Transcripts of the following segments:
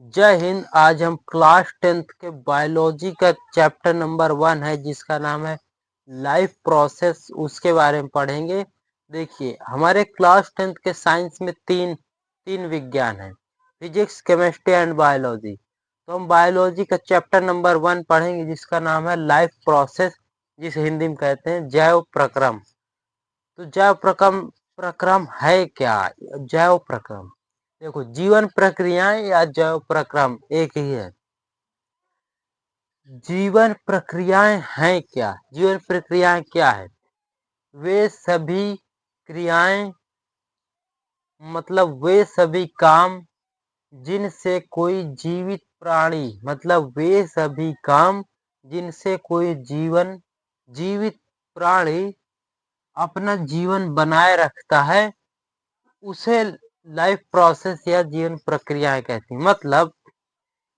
जय हिंद। आज हम क्लास 10th के बायोलॉजी का चैप्टर नंबर 1 है जिसका नाम है लाइफ प्रोसेस, उसके बारे में पढ़ेंगे। देखिए, हमारे क्लास 10th के साइंस में तीन विज्ञान है, फिजिक्स, केमिस्ट्री एंड बायोलॉजी। तो हम बायोलॉजी का चैप्टर नंबर 1 पढ़ेंगे जिसका नाम है लाइफ प्रोसेस, जिसे हिंदी में कहते हैं जैव प्रक्रम। तो जैव प्रक्रम प्रक्रम है क्या? जैव प्रक्रम, देखो, जीवन प्रक्रियाएं या जैव प्रक्रम एक ही है। जीवन प्रक्रियाएं हैं क्या? जीवन प्रक्रियाएं क्या है? वे सभी क्रियाएं, मतलब वे सभी काम जिनसे कोई जीवित प्राणी, मतलब वे सभी काम जिनसे कोई जीवित प्राणी अपना जीवन बनाए रखता है, उसे लाइफ प्रोसेस या जीवन प्रक्रियाएं कहती हैं। मतलब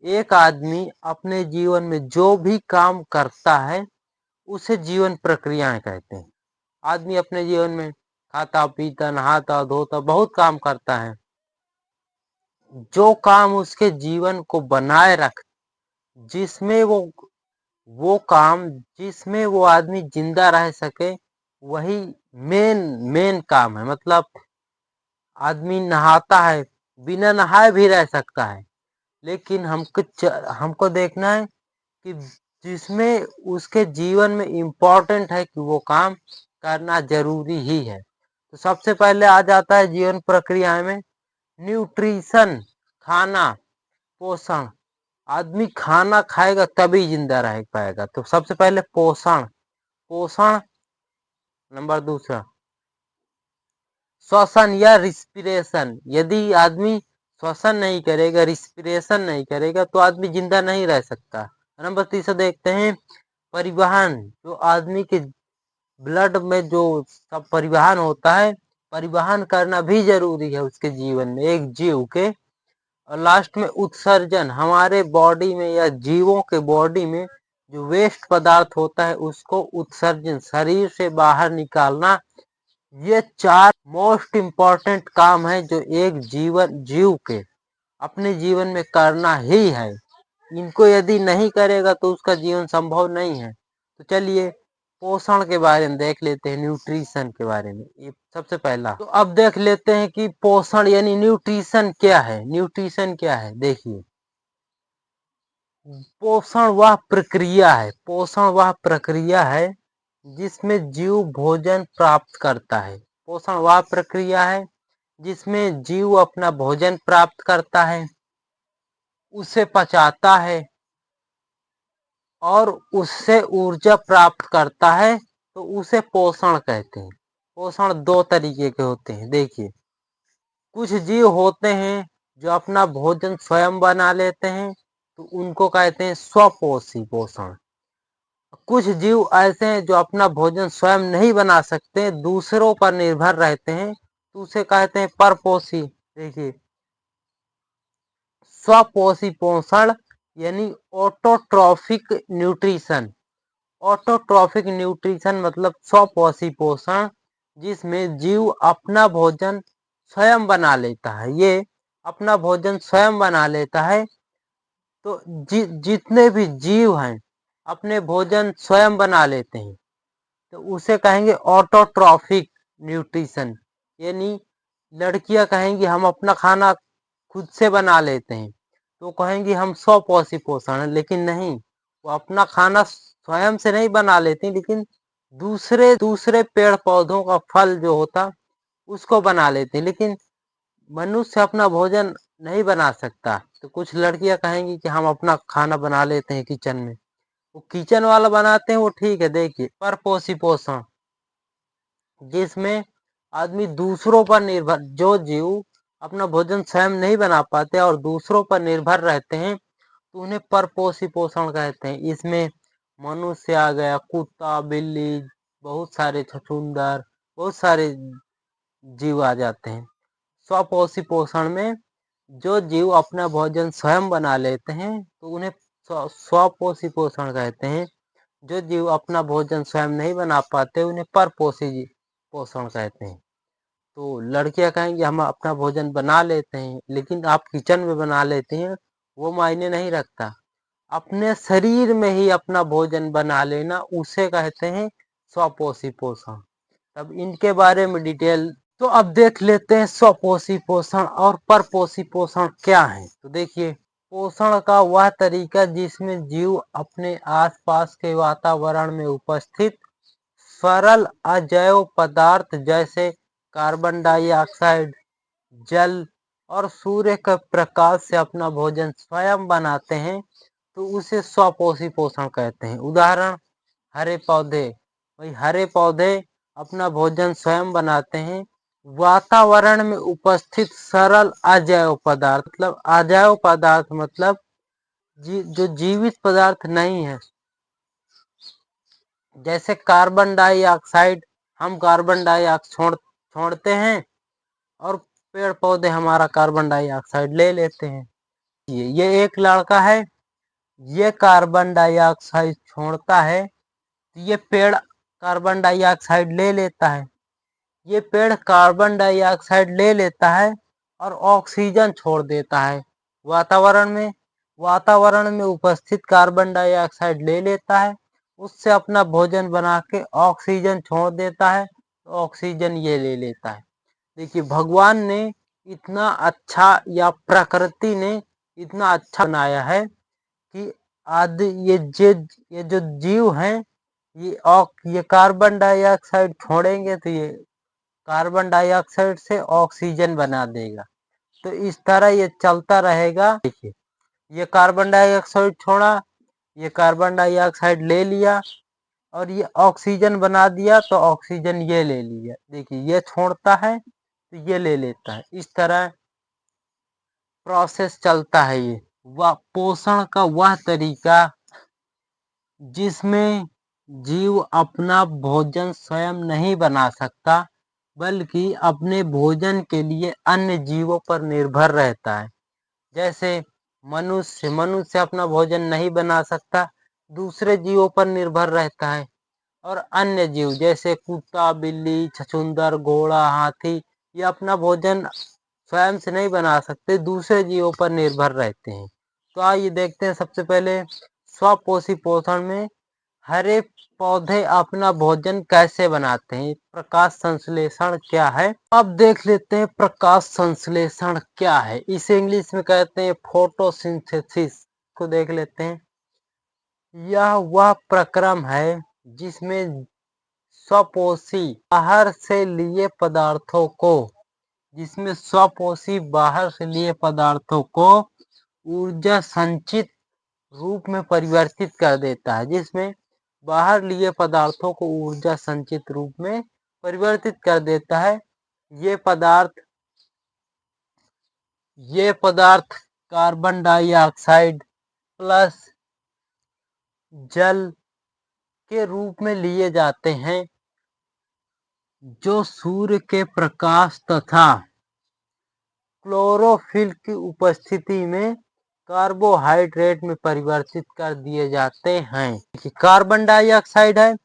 एक आदमी अपने जीवन में जो भी काम करता है उसे जीवन प्रक्रियाएं कहते हैं। आदमी अपने जीवन में खाता पीता नहाता धोता बहुत काम करता है। जो काम उसके जीवन को बनाए रख, जिसमें वो काम जिसमें वो आदमी जिंदा रह सके, वही मेन काम है। मतलब आदमी नहाता है, बिना नहाए भी रह सकता है, लेकिन हमको देखना है कि जिसमें उसके जीवन में इम्पोर्टेंट है कि वो काम करना जरूरी ही है। तो सबसे पहले आ जाता है जीवन प्रक्रिया में न्यूट्रिशन, खाना, पोषण। आदमी खाना खाएगा तभी जिंदा रह पाएगा। तो सबसे पहले पोषण, पोषण नंबर दूसरा श्वसन या रिस्पिरेशन। यदि आदमी श्वसन नहीं करेगा, रिस्पिरेशन नहीं करेगा, तो आदमी जिंदा नहीं रह सकता। नंबर तीसरा देखते हैं परिवहन। जो आदमी के ब्लड में जो सब परिवहन होता है, परिवहन करना भी जरूरी है उसके जीवन में, एक जीव के। और लास्ट में उत्सर्जन, हमारे बॉडी में या जीवों के बॉडी में जो वेस्ट पदार्थ होता है उसको उत्सर्जन, शरीर से बाहर निकालना। ये चार मोस्ट इम्पॉर्टेंट काम है जो एक जीव के अपने जीवन में करना ही है। इनको यदि नहीं करेगा तो उसका जीवन संभव नहीं है। तो चलिए पोषण के बारे में देख लेते हैं, न्यूट्रिशन के बारे में। ये सबसे पहला तो अब देख लेते हैं कि पोषण यानी न्यूट्रिशन क्या है। न्यूट्रिशन क्या है, देखिए, पोषण वह प्रक्रिया है जिसमें जीव भोजन प्राप्त करता है। पोषण वह प्रक्रिया है जिसमें जीव अपना भोजन प्राप्त करता है, उसे पचाता है और उससे ऊर्जा प्राप्त करता है, तो उसे पोषण कहते हैं। पोषण दो तरीके के होते हैं। देखिए, कुछ जीव होते हैं जो अपना भोजन स्वयं बना लेते हैं, तो उनको कहते हैं स्वपोषी पोषण। कुछ जीव ऐसे हैं जो अपना भोजन स्वयं नहीं बना सकते, दूसरों पर निर्भर रहते हैं, तो उसे कहते हैं परपोषी। देखिए, स्वपोषी पोषण यानी ऑटोट्रॉफिक न्यूट्रिशन। ऑटोट्रॉफिक न्यूट्रिशन मतलब स्वपोषी पोषण जिसमें जीव अपना भोजन स्वयं बना लेता है। ये अपना भोजन स्वयं बना लेता है। तो जितने भी जीव हैं अपने भोजन स्वयं बना लेते हैं, तो उसे कहेंगे ऑटोट्रॉफिक न्यूट्रिशन। यानी लड़कियां कहेंगी हम अपना खाना खुद से बना लेते हैं, तो कहेंगी हम स्वपोषी पोषण है। लेकिन नहीं, वो अपना खाना स्वयं से नहीं बना लेती, लेकिन दूसरे दूसरे पेड़ पौधों का फल जो होता उसको बना लेते हैं। लेकिन मनुष्य अपना भोजन नहीं बना सकता। तो कुछ लड़कियां कहेंगी कि हम अपना खाना बना लेते हैं किचन में। वो किचन वाला बनाते हैं वो ठीक है। देखिए, परपोषी पोषण जिसमें आदमी दूसरों पर निर्भर, जो जीव अपना भोजन स्वयं नहीं बना पाते और दूसरों पर निर्भर रहते हैं, तो उन्हें परपोषी पोषण कहते हैं। इसमें मनुष्य आ गया, कुत्ता बिल्ली, बहुत सारे छछूंदर, बहुत सारे जीव आ जाते हैं। स्वपोषी पोषण में जो जीव अपना भोजन स्वयं बना लेते हैं तो उन्हें स्वपोषी पोषण कहते हैं। जो जीव अपना भोजन स्वयं नहीं बना पाते उन्हें परपोषी पोषण कहते हैं। तो लड़कियां कहेंगी हम अपना भोजन बना लेते हैं, लेकिन आप किचन में बना लेते हैं, वो मायने नहीं रखता। अपने शरीर में ही अपना भोजन बना लेना उसे कहते हैं स्वपोषी पोषण। तब इनके बारे में डिटेल तो अब देख लेते हैं स्वपोषी पोषण और परपोषी पोषण क्या है। तो देखिए, पोषण का वह तरीका जिसमें जीव अपने आसपास के वातावरण में उपस्थित सरल अजैव पदार्थ जैसे कार्बन डाइऑक्साइड, जल और सूर्य के प्रकाश से अपना भोजन स्वयं बनाते हैं, तो उसे स्वपोषी पोषण कहते हैं। उदाहरण, हरे पौधे। भाई हरे पौधे अपना भोजन स्वयं बनाते हैं। वातावरण में उपस्थित सरल अजैव पदार्थ, मतलब अजैव पदार्थ मतलब जो जीवित पदार्थ नहीं है, जैसे कार्बन डाइऑक्साइड, हम कार्बन डाइऑक्साइड छोड़ते हैं और पेड़ पौधे हमारा कार्बन डाइऑक्साइड ले लेते हैं। ये एक लड़का है, ये कार्बन डाइऑक्साइड छोड़ता है, तो ये पेड़ कार्बन डाइऑक्साइड ले लेता है। ये पेड़ कार्बन डाइऑक्साइड ले लेता है और ऑक्सीजन छोड़ देता है वातावरण में। वातावरण में उपस्थित कार्बन डाइऑक्साइड ले लेता है, उससे अपना भोजन बना के ऑक्सीजन छोड़ देता है, तो ऑक्सीजन ये ले लेता है। देखिए, भगवान ने इतना अच्छा, या प्रकृति ने इतना अच्छा बनाया है कि आदि ये जो जीव हैं, ये कार्बन डाइऑक्साइड छोड़ेंगे तो ये कार्बन डाइऑक्साइड से ऑक्सीजन बना देगा। तो इस तरह ये चलता रहेगा। देखिए, ये कार्बन डाइऑक्साइड छोड़ा, ये कार्बन डाइऑक्साइड ले लिया और ये ऑक्सीजन बना दिया, तो ऑक्सीजन ये ले लिया। देखिए, ये छोड़ता है तो ये ले लेता है। इस तरह प्रोसेस चलता है। ये वह पोषण का वह तरीका जिसमें जीव अपना भोजन स्वयं नहीं बना सकता, बल्कि अपने भोजन के लिए अन्य जीवों पर निर्भर रहता है। जैसे मनुष्य अपना भोजन नहीं बना सकता, दूसरे जीवों पर निर्भर रहता है। और अन्य जीव जैसे कुत्ता, बिल्ली, छछूंदर, घोड़ा, हाथी, ये अपना भोजन स्वयं से नहीं बना सकते, दूसरे जीवों पर निर्भर रहते हैं। तो आइए देखते हैं सबसे पहले स्वपोषी पोषण में हरे पौधे अपना भोजन कैसे बनाते हैं, प्रकाश संश्लेषण क्या है। अब देख लेते हैं प्रकाश संश्लेषण क्या है। इसे इंग्लिश में कहते हैं फोटोसिंथेसिस। को देख लेते हैं। यह वह प्रक्रम है जिसमें स्वपोषी बाहर से लिए पदार्थों को ऊर्जा संचित रूप में परिवर्तित कर देता है। जिसमें बाहर लिए पदार्थों को ऊर्जा संचित रूप में परिवर्तित कर देता है। ये पदार्थ कार्बन डाइऑक्साइड प्लस जल के रूप में लिए जाते हैं, जो सूर्य के प्रकाश तथा क्लोरोफिल की उपस्थिति में कार्बोहाइड्रेट में परिवर्तित कर दिए जाते हैं। कार्बन डाइऑक्साइड है,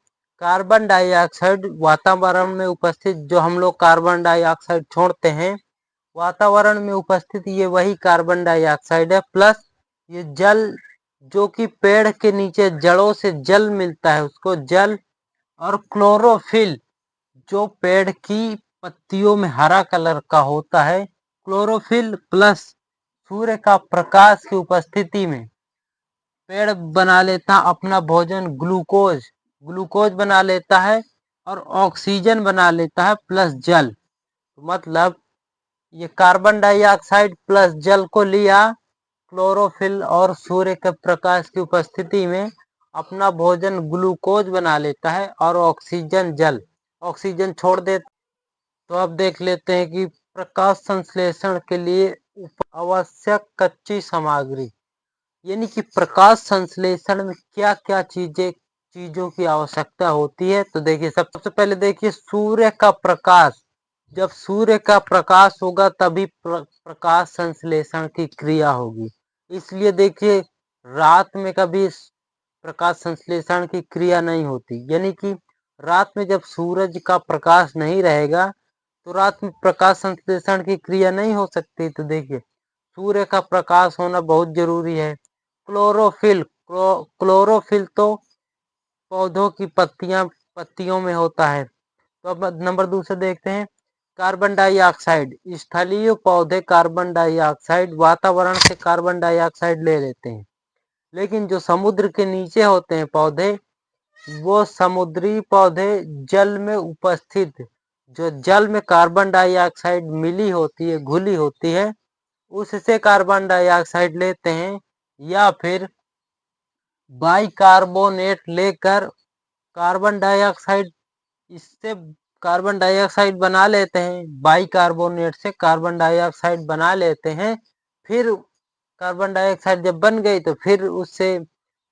कार्बन डाइऑक्साइड वातावरण में उपस्थित, जो हम लोग कार्बन डाइऑक्साइड छोड़ते हैं, वातावरण में उपस्थित ये वही कार्बन डाइऑक्साइड है, प्लस ये जल, जो कि पेड़ के नीचे जड़ों से जल मिलता है उसको जल, और क्लोरोफिल, जो पेड़ की पत्तियों में हरा कलर का होता है, क्लोरोफिल प्लस सूर्य का प्रकाश की उपस्थिति में पेड़ बना लेता अपना भोजन, ग्लूकोज बना लेता है और ऑक्सीजन बना लेता है प्लस जल। मतलब ये कार्बन डाइऑक्साइड प्लस जल को लिया, क्लोरोफिल और सूर्य के प्रकाश की उपस्थिति में अपना भोजन ग्लूकोज बना लेता है और ऑक्सीजन छोड़ देता। तो अब देख लेते हैं कि प्रकाश संश्लेषण के लिए आवश्यक कच्ची सामग्री, यानी कि प्रकाश संश्लेषण में क्या क्या चीजों की आवश्यकता होती है। तो देखिए, सबसे पहले देखिए सूर्य का प्रकाश। जब सूर्य का प्रकाश होगा तभी प्रकाश संश्लेषण की क्रिया होगी। इसलिए देखिए, रात में कभी प्रकाश संश्लेषण की क्रिया नहीं होती, यानी कि रात में जब सूरज का प्रकाश नहीं रहेगा तो रात में प्रकाश संश्लेषण की क्रिया नहीं हो सकती। तो देखिए, सूर्य का प्रकाश होना बहुत जरूरी है। क्लोरोफिल, क्लोरोफिल तो पौधों की पत्तियों में होता है। तो अब नंबर दूसरा देखते हैं, कार्बन डाइऑक्साइड। स्थलीय पौधे कार्बन डाइऑक्साइड, वातावरण से कार्बन डाइऑक्साइड ले लेते हैं, लेकिन जो समुद्र के नीचे होते हैं पौधे, वो समुद्री पौधे जल में उपस्थित, जो जल में कार्बन डाइऑक्साइड मिली होती है, घुली होती है, उससे कार्बन डाइऑक्साइड लेते हैं, या फिर बाइकार्बोनेट लेकर कार्बन डाइऑक्साइड, इससे कार्बन डाइऑक्साइड बना लेते हैं, बाइकार्बोनेट से कार्बन डाइऑक्साइड बना लेते हैं। फिर कार्बन डाइऑक्साइड जब बन गई तो फिर उससे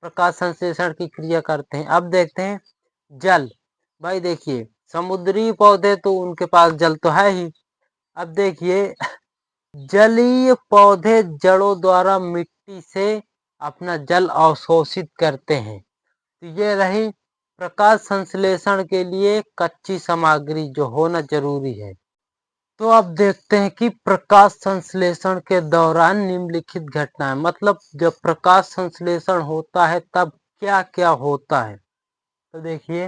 प्रकाश संश्लेषण की क्रिया करते हैं। अब देखते हैं जल। भाई देखिए, समुद्री पौधे तो उनके पास जल तो है ही। अब देखिए, जलीय पौधे जड़ों द्वारा मिट्टी से अपना जल अवशोषित करते हैं। तो ये रही प्रकाश संश्लेषण के लिए कच्ची सामग्री जो होना जरूरी है। तो अब देखते हैं कि प्रकाश संश्लेषण के दौरान निम्नलिखित घटनाएं, मतलब जब प्रकाश संश्लेषण होता है तब क्या क्या होता है। तो देखिए,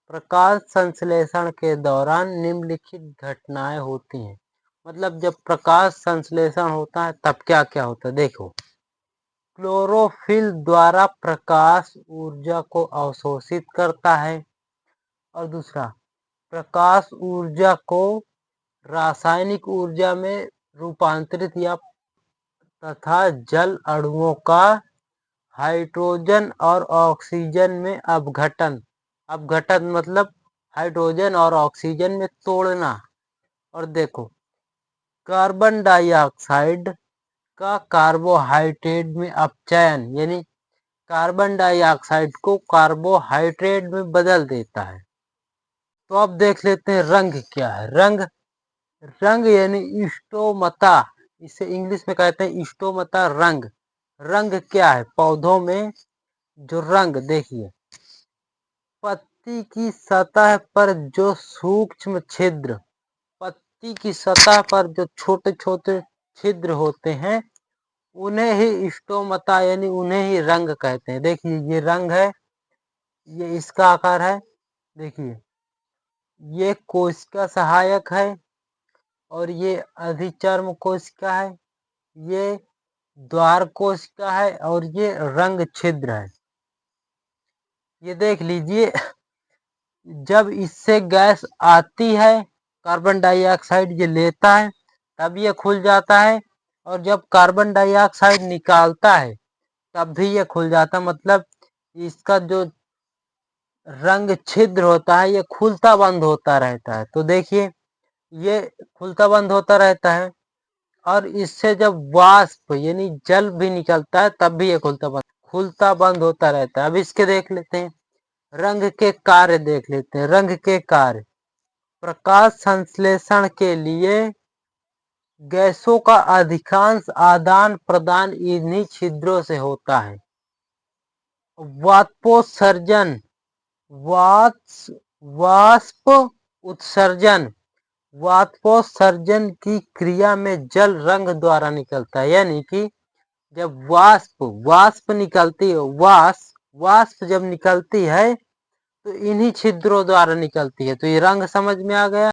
प्रकाश संश्लेषण के दौरान निम्नलिखित घटनाएं होती हैं। मतलब जब प्रकाश संश्लेषण होता है तब क्या क्या होता है। देखो, क्लोरोफिल द्वारा प्रकाश ऊर्जा को अवशोषित करता है, और दूसरा, प्रकाश ऊर्जा को रासायनिक ऊर्जा में रूपांतरित या तथा जल अणुओं का हाइड्रोजन और ऑक्सीजन में अपघटन, अपघटन मतलब हाइड्रोजन और ऑक्सीजन में तोड़ना। और देखो, कार्बन डाइऑक्साइड का कार्बोहाइड्रेट में अपचयन, यानी कार्बन डाइऑक्साइड को कार्बोहाइड्रेट में बदल देता है। तो अब देख लेते हैं रंग क्या है। रंग, रंग यानी स्टोमता, इसे इंग्लिश में कहते हैं स्टोमता रंग। रंग क्या है, पौधों में जो रंग, देखिए, पत्ती की सतह पर जो सूक्ष्म छिद्र, पत्ती की सतह पर जो छोटे छोटे छिद्र होते हैं, उन्हें ही स्टोमता यानी उन्हें ही रंग कहते हैं। देखिए, ये रंग है, ये इसका आकार है। देखिए, ये कोशिका सहायक है, और ये अधिचर्म कोशिका है, ये द्वार कोशिका है, और ये रंग छिद्र है। ये देख लीजिए, जब इससे गैस आती है, कार्बन डाइऑक्साइड ये लेता है, तब ये खुल जाता है, और जब कार्बन डाइऑक्साइड निकालता है तब भी ये खुल जाता है। मतलब इसका जो रंग छिद्र होता है ये खुलता बंद होता रहता है। तो देखिए, ये खुलता बंद होता रहता है, और इससे जब वाष्प यानी जल भी निकलता है तब भी ये खुलता बंद होता रहता है। अब इसके देख लेते हैं, रंग के कार्य देख लेते हैं। रंग के कार्य, प्रकाश संश्लेषण के लिए गैसों का अधिकांश आदान प्रदान इन्हीं छिद्रों से होता है। वाष्पोत्सर्जन, वाष्प उत्सर्जन, वाष्पोत्सर्जन की क्रिया में जल रंग द्वारा निकलता है। यानी कि जब वाष्प निकलती है, वाष्प जब निकलती है तो इन्हीं छिद्रों द्वारा निकलती है। तो ये रंग समझ में आ गया।